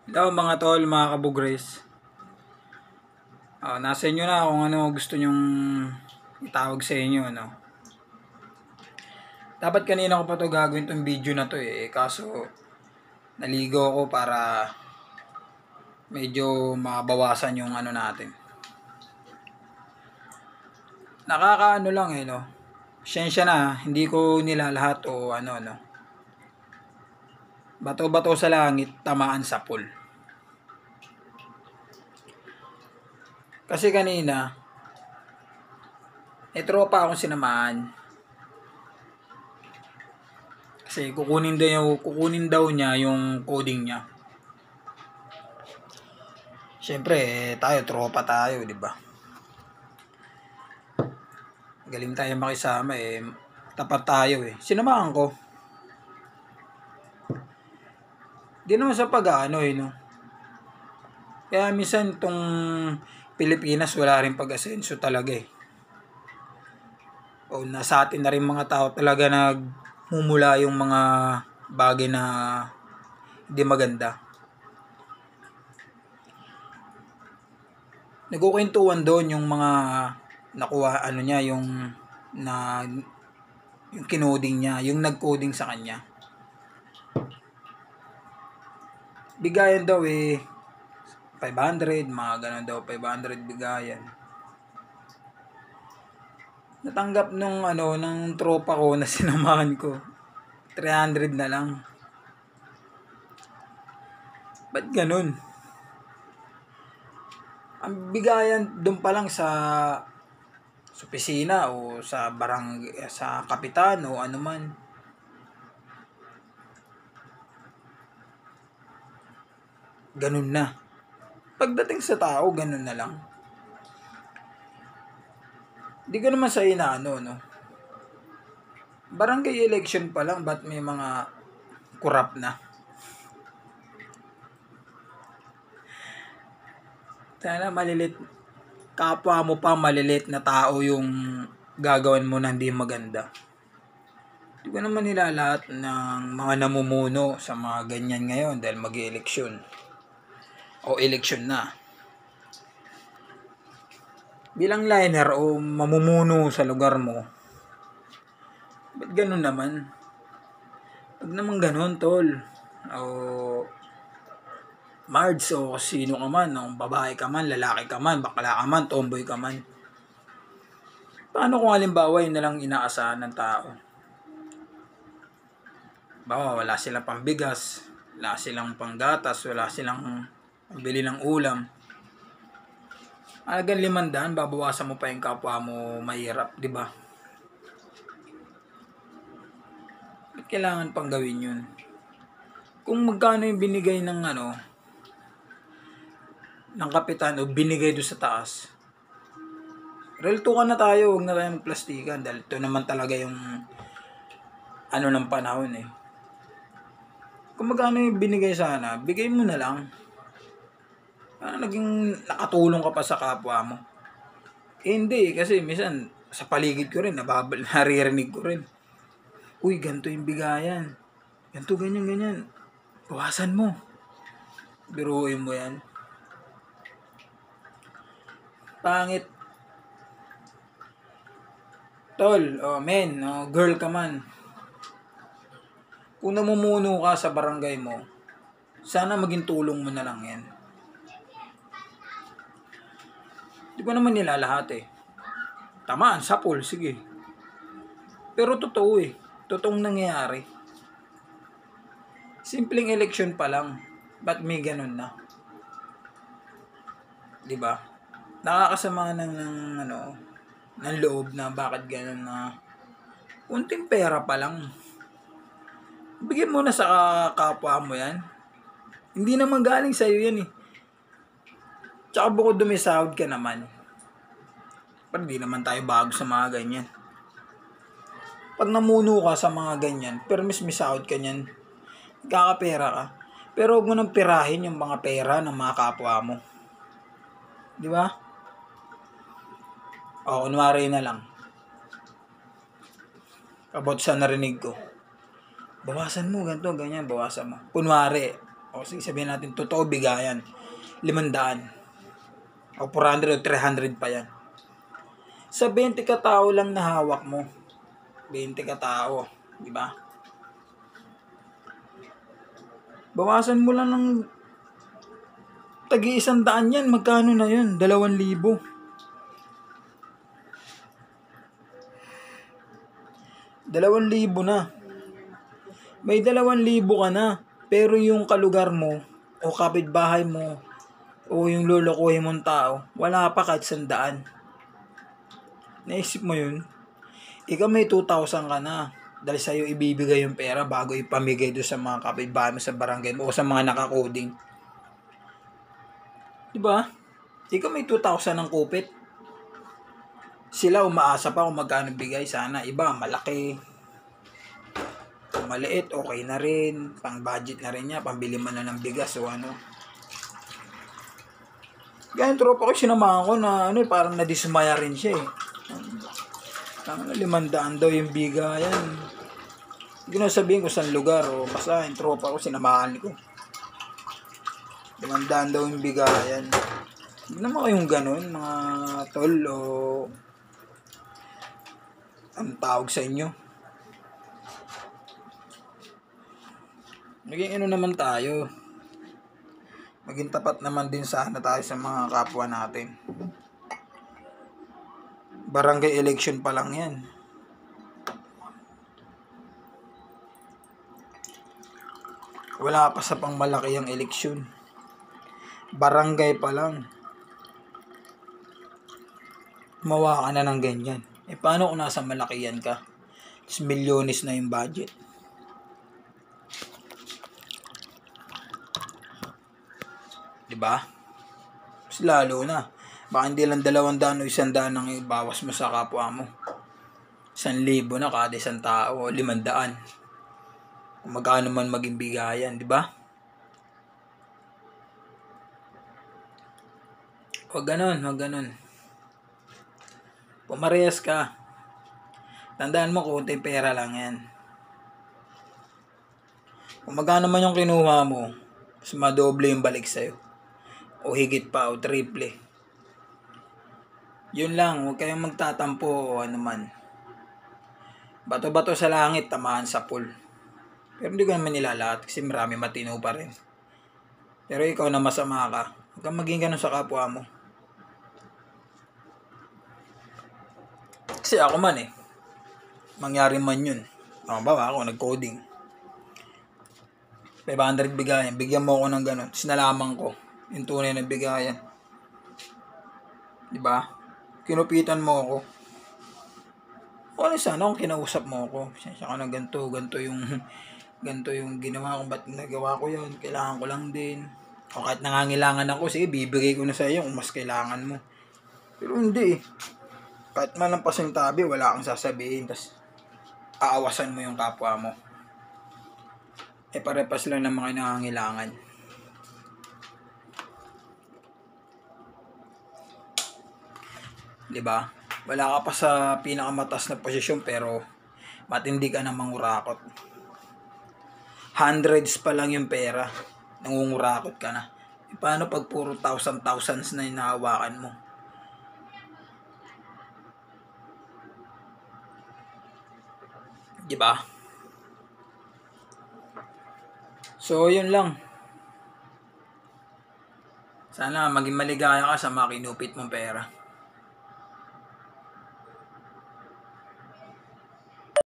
Hello mga tol, mga kabugres. Nasa inyo na kung ano gusto nyong itawag sa inyo, no? Dapat kanina ko pa to gagawin tong video na to kaso naligo ako para medyo mabawasan yung ano natin. Nakakaano lang no? Siyensya na, hindi ko nilalahat o ano, no? Bato-bato sa langit, tamaan sa pool. Kasi kanina, may tropa akong sinamahan. Kasi kukunin daw niya yung coding niya. Siyempre, tayo tropa tayo, 'di ba? Galing tayo makisama tapat tayo Sinamahan ko. Di naman sa pag-ano no. Kaya minsan tong Pilipinas wala rin pag-asenso talaga O nasa atin na rin mga tao talaga nagmumula yung mga bagay na hindi maganda. Nagkukwentuhan doon yung mga nakuha niya yung kinoding niya, yung nag-coding sa kanya. Bigayan daw 500, mga ganun daw, 500 bigayan. Natanggap ng tropa ko na sinamahan ko. 300 na lang. Ba't ganun? Ang bigayan doon pa lang sa opisina o sa sa kapitan o ano man. Ganun na. Pagdating sa tao, ganun na lang. Di ko naman sa inaano, no? Barangay election pa lang, ba't may mga kurap na? Sana malilit. Kapwa mo pa malilit na tao yung gagawin mo na hindi maganda. Di ko naman nilalahat ng mga namumuno sa mga ganyan ngayon dahil mag-eleksyon. O eleksyon na. Bilang liner o mamumuno sa lugar mo, ba't ganun naman? Huwag naman ganun, tol. O Mards o sino ka man, o babae ka man, lalaki ka man, bakla ka man, tomboy ka man. Paano kung halimbawa yun nalang inaasahan ng tao? Bawa wala silang pambigas, wala silang panggatas, wala silang pambili ng ulam. Hanggang 500, babawasan mo pa yung kapwa mo mahirap, di ba? Ba't kailangan pang gawin yun? Kung magkano yung binigay ng ng kapitan o binigay doon sa taas, real to ka na tayo, huwag na tayo magplastikan dahil ito naman talaga yung ng panahon Kung magkano yung binigay sana, bigay mo na lang. Naging nakatulong ka pa sa kapwa mo. Hindi, kasi minsan sa paligid ko rin, naririnig ko rin. Uy, ganito yung bigayan. Ganito, ganyan. Bawasan mo. Biruin mo yan. Pangit. Tol, men, girl ka man. Kung namumuno ka sa barangay mo, sana maging tulong mo na lang yan. Di ko naman nilalahat Tamaan, sa pool, sige. Pero totoo Totoong nangyayari. Simpleng election pa lang. Ba't may ganun na? Di ba? Nakakasama ng loob na bakit ganun na unting pera pa lang. Bigyan mo na sa kapwa mo yan. Hindi naman galing sa'yo yan Tsaka bukod dumisahod ka naman. Pero di naman tayo bago sa mga ganyan. Pag namuno ka sa mga ganyan, pero may sahod ka niyan, kakapera ka. Pero huwag mo nang pirahin yung mga pera ng mga kapwa mo. Di ba? Kunwari na lang. About sa narinig ko. Bawasan mo, ganito, ganyan, bawasan mo. Kunwari, O sige, sabihin natin, totoo bigayan. 500. O 400 o 300 pa yan. Sa 20 katao lang na hawak mo. 20 katao. Di ba? Bawasan mo lang ng tagi 100 yan. Magkano na yun? 2,000. 2,000 na. May 2,000 ka na. Pero yung kalugar mo, o kapitbahay mo, o yung lolokohin mong tao, wala pa kahit 100. Naisip mo yun? Ikaw may 2,000 ka na. Dahil sa'yo ibibigay yung pera bago ipamigay doon sa mga kapitbahay mo sa barangay mo o sa mga nakakoding. Diba? Ikaw may 2,000 ng kupit. Sila umaasa pa kung magkano bigay. Sana iba malaki. Kung maliit, okay na rin. Pang budget na rin niya. Pambili man na ng bigas o ano. Ganyan tropa ko sinamahan ko na parang nadismaya rin siya eh. 500 daw yung bigayan. Hindi ko na sabihin kung saan lugar o basta yung tropa ko sinamahan ko. 500 daw yung bigayan. Hindi naman kayong ganun mga tol o ang tawag sa inyo. Maging naman tayo. Maging tapat naman din sana tayo sa mga kapwa natin. Barangay election pa lang yan. Wala pa sa pang malaki ang eleksyon. Barangay pa lang. Mawa ka na ng ganyan. Paano kung nasa malaki yan ka? Tapos milyones na yung budget. Diba? Mas lalo na. Baka hindi lang 200 o 100 ang ibawas mo sa kapwa mo. 1,000 na kada isang tao o 500. Kung magkano man maging bigayan, di ba? Huwag ganun. Pumarehas ka. Tandaan mo, konting pera lang yan. Kung magkano man yung kinuha mo, mas madoble yung balik sa'yo. O higit pa, o triple. Yun lang, huwag kayong magtatampo o ano man. Bato-bato sa langit, tamaan sa pool. Pero hindi ko naman nilalahat kasi marami matino pa rin. Pero ikaw na masama ka, huwag kang maging ganun sa kapwa mo. Kasi ako man mangyari man yun. Ako nag-coding. 500 bigayan, bigyan mo ako ng ganun. Sinalaman ko yung tunay na bigayan. Diba? Kinupitan mo ako. O sana kung kinausap mo ako. Sensya ka na ganito yung ginawa ko. Ba't nagawa ko yun? Kailangan ko lang din. O kahit nangangailangan ako, sige, bibigay ko na sa iyo kung mas kailangan mo. Pero hindi kahit man ang pasintabi, wala kang sasabihin. Tapos aawasan mo yung kapwa mo. Pare-pas lang ng mga nangangailangan. Diba? Wala ka pa sa pinakamataas na posisyon pero matindi ka na mangurakot. Hundreds pa lang yung pera. Nangungurakot ka na. Paano pag puro thousands na hinahawakan mo? Diba? So, yun lang. Sana maging maligaya ka sa mga kinupit mong pera.